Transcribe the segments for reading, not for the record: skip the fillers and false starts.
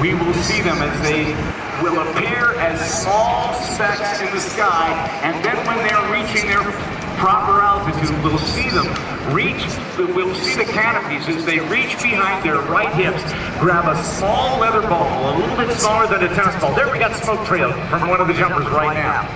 we will see them as they will appear as small specks in the sky, and then when they're reaching their proper altitude, we'll see them reach, we'll see the canopies as they reach behind their right hips, grab a small leather ball, a little bit smaller than a tennis ball. There we got smoke trail from one of the jumpers right now.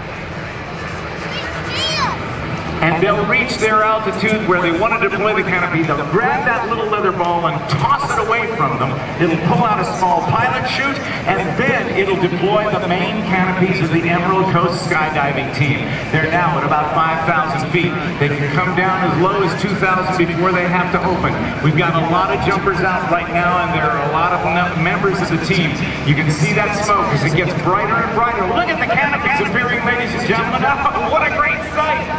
And they'll reach their altitude where they want to deploy the canopy. They'll grab that little leather ball and toss it away from them. It'll pull out a small pilot chute, and then it'll deploy the main canopies of the Emerald Coast Skydiving Team. They're now at about 5,000 feet. They can come down as low as 2,000 before they have to open. We've got a lot of jumpers out right now, and there are a lot of members of the team. You can see that smoke as it gets brighter and brighter. Look at the canopies appearing, ladies and gentlemen. Oh, what a great sight!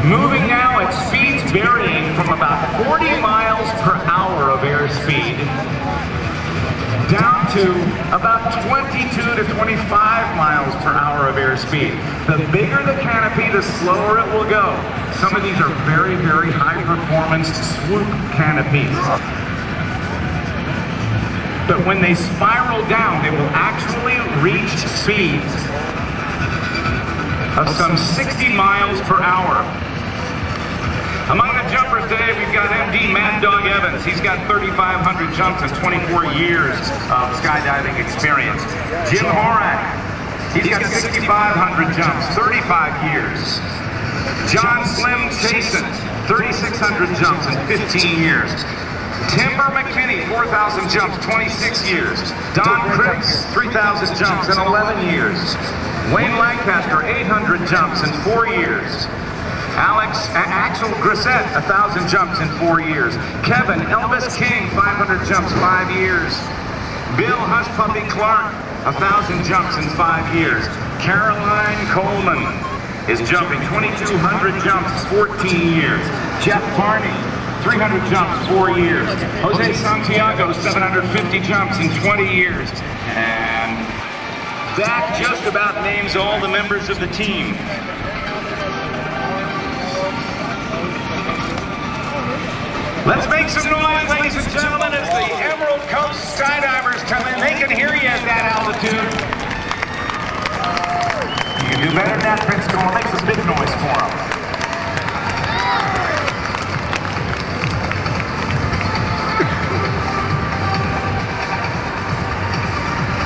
Moving now at speeds varying from about 40 miles per hour of airspeed down to about 22 to 25 miles per hour of airspeed. The bigger the canopy, the slower it will go. Some of these are very, very high performance swoop canopies. But when they spiral down, they will actually reach speeds of some 60 miles per hour. Among the jumpers today, we've got MD Mad Dog Evans. He's got 3,500 jumps and 24 years of skydiving experience. Jim Horak, he's got 6,500 jumps, 35 years. John Slim Chasen, 3,600 jumps and 15 years. Timber McKinney, 4,000 jumps, 26 years. Don Cripps, 3,000 jumps in 11 years. Wayne Lancaster, 800 jumps in 4 years. Axel Grissett, 1,000 jumps in 4 years. Kevin Elvis King, 500 jumps, 5 years. Bill Hush Puppy Clark, 1,000 jumps in 5 years. Caroline Coleman is jumping 2,200 jumps, 14 years. Jeff Barney, 300 jumps, 4 years. Jose Santiago, 750 jumps in 20 years. And that just about names all the members of the team. Let's make some noise, ladies and gentlemen, as the Emerald Coast Skydivers come in. They can hear you at that altitude. You can do better than that, Pensacola. Make some big noise for them.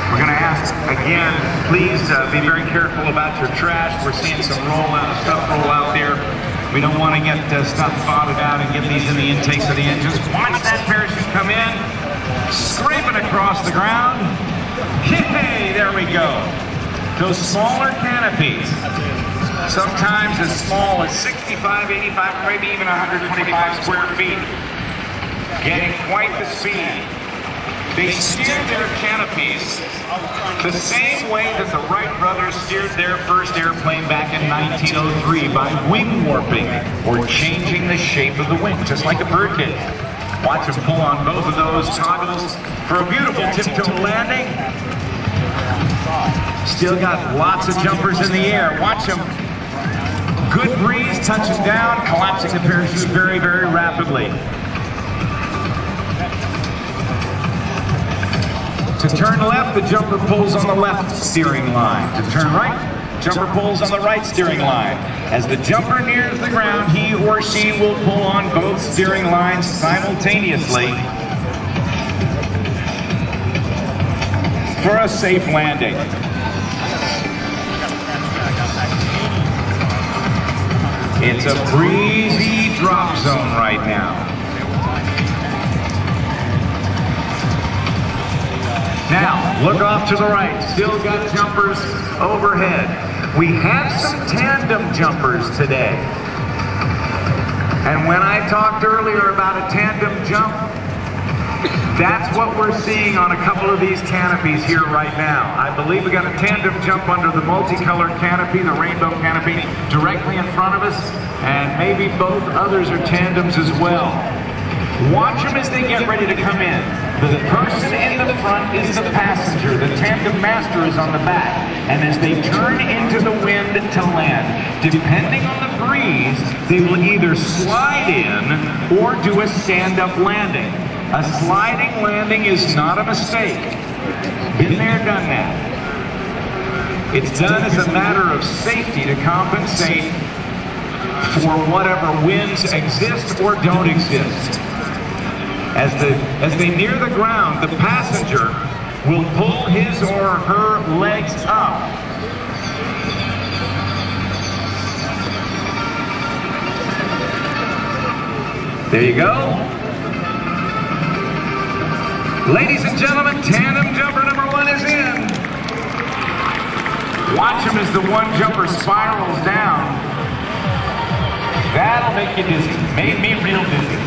We're going to ask, again, please be very careful about your trash. We're seeing some stuff roll out there. We don't want to get stuff spotted out and get these in the intakes of the engines. Watch that parachute come in, scraping across the ground. Yay, there we go. Those smaller canopies, sometimes as small as 65, 85, maybe even 125 square feet, getting quite the speed. They steered their canopies the same way that the Wright brothers steered their first airplane back in 1903 by wing warping or changing the shape of the wing, just like a bird did. Watch them pull on both of those toggles for a beautiful tiptoe landing. Still got lots of jumpers in the air. Watch them. Good breeze, touching down, collapsing the parachute very, very rapidly. To turn left, the jumper pulls on the left steering line. To turn right, jumper pulls on the right steering line. As the jumper nears the ground, he or she will pull on both steering lines simultaneously for a safe landing. It's a breezy drop zone right now. Now, look off to the right. Still got jumpers overhead. We have some tandem jumpers today. And when I talked earlier about a tandem jump, that's what we're seeing on a couple of these canopies here right now. I believe we got a tandem jump under the multicolored canopy, the rainbow canopy, directly in front of us. And maybe both others are tandems as well. Watch them as they get ready to come in. The person in the front is the passenger. The tandem master is on the back. And as they turn into the wind to land, depending on the breeze, they will either slide in or do a stand-up landing. A sliding landing is not a mistake. Been there, done that. It's done as a matter of safety to compensate for whatever winds exist or don't exist. As they near the ground, the passenger will pull his or her legs up. There you go. Ladies and gentlemen, tandem jumper number 1 is in. Watch him as the one jumper spirals down. That'll make you dizzy. Made me real dizzy.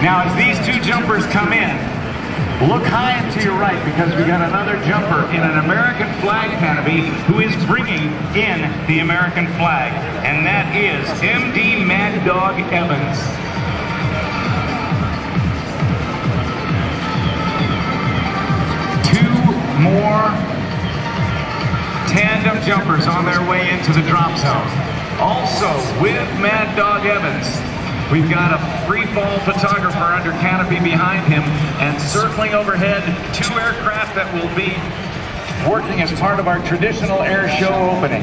Now, as these two jumpers come in, look high and to your right because we got another jumper in an American flag canopy who is bringing in the American flag, and that is MD Mad Dog Evans. Two more tandem jumpers on their way into the drop zone. Also, with Mad Dog Evans, we've got a free-fall photographer under canopy behind him, and circling overhead, 2 aircraft that will be working as part of our traditional air show opening.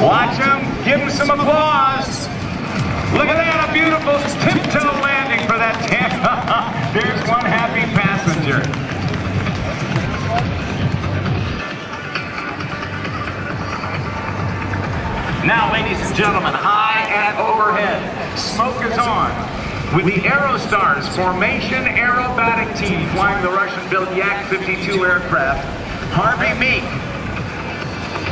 Watch him, give him some applause. Look at that, a beautiful tiptoe landing for that tandem. There's one happy passenger. Now, ladies and gentlemen, high and overhead, smoke is on with the Aerostars Formation Aerobatic Team flying the Russian-built Yak-52 aircraft. Harvey Meek,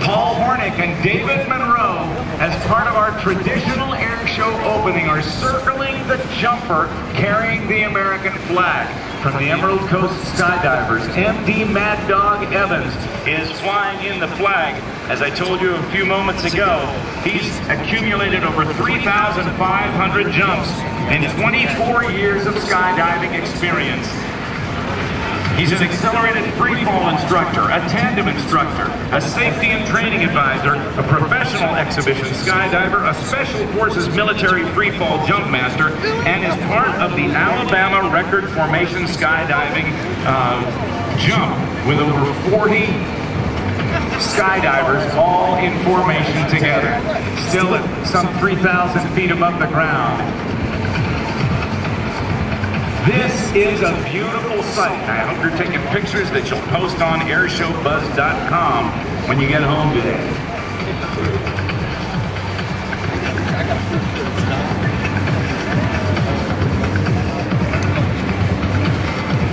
Paul Hornick, and David Monroe, as part of our traditional air show opening, are circling the jumper carrying the American flag. From the Emerald Coast Skydivers, MD Mad Dog Evans is flying in the flag. As I told you a few moments ago, he's accumulated over 3,500 jumps and 24 years of skydiving experience. He's an accelerated freefall instructor, a tandem instructor, a safety and training advisor, a professional exhibition skydiver, a special forces military freefall jump master, and is part of the Alabama record formation skydiving jump with over 40 skydivers all in formation together. Still at some 3,000 feet above the ground. This is a beautiful sight. I hope you're taking pictures that you'll post on airshowbuzz.com when you get home today.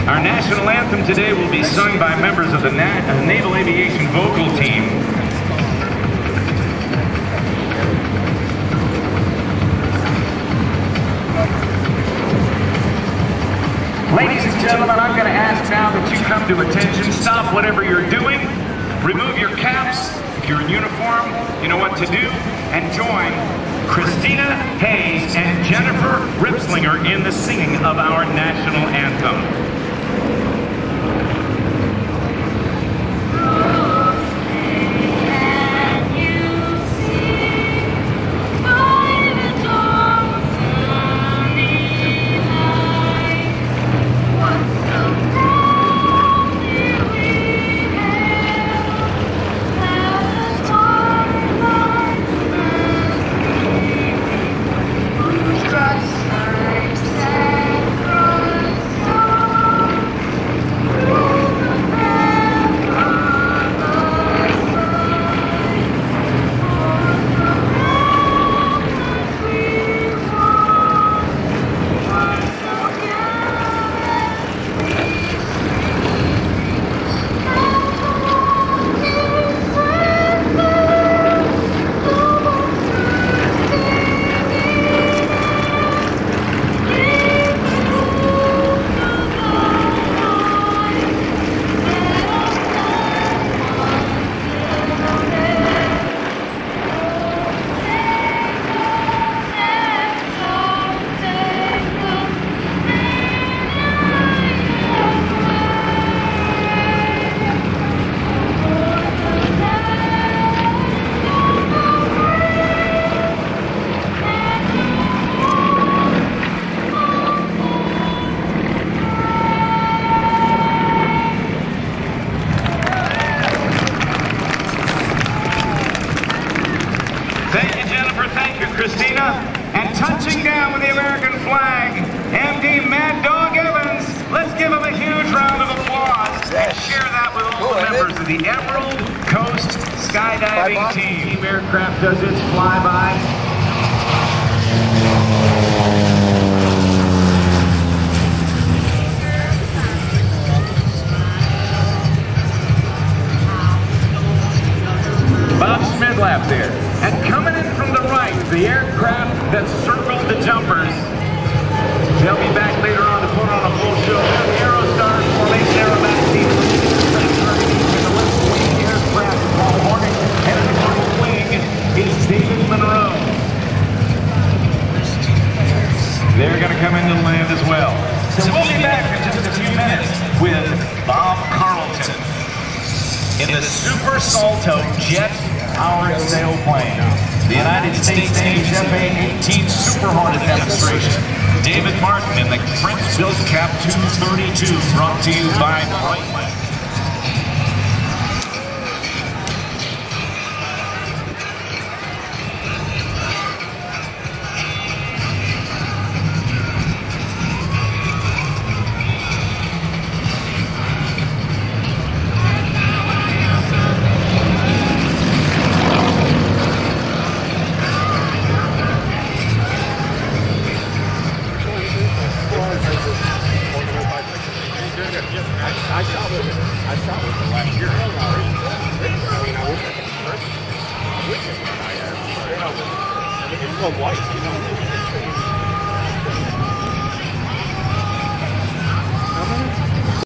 Our national anthem today will be sung by members of the Naval Aviation Vocal Team. Ladies and gentlemen, I'm going to ask now that you come to attention. Stop whatever you're doing. Remove your caps. If you're in uniform, you know what to do. And join Christina Hayes and Jennifer Ripslinger in the singing of our national anthem. the Emerald Coast Skydiving Team. Aircraft does its flyby. Bob Smidlap there. And coming in from the right, the aircraft that circled the jumpers. They'll be back later on to put on a full show. The Aerostars Formation Aerobatic Team. In the left wing aircraft, Paul Morgan. And in the right wing is David Monroe. They're going to come into land as well. So we'll be back in just a few minutes with Bob Carlton in the Super Salto jet-powered sailplane. The United States Navy's FA-18 Super Hornet demonstration. David Martin in the French-built Cap 232, brought to you by Brightline. I shot with it last year. I mean, I wish I could express it. I wish I could. It's so white, you know.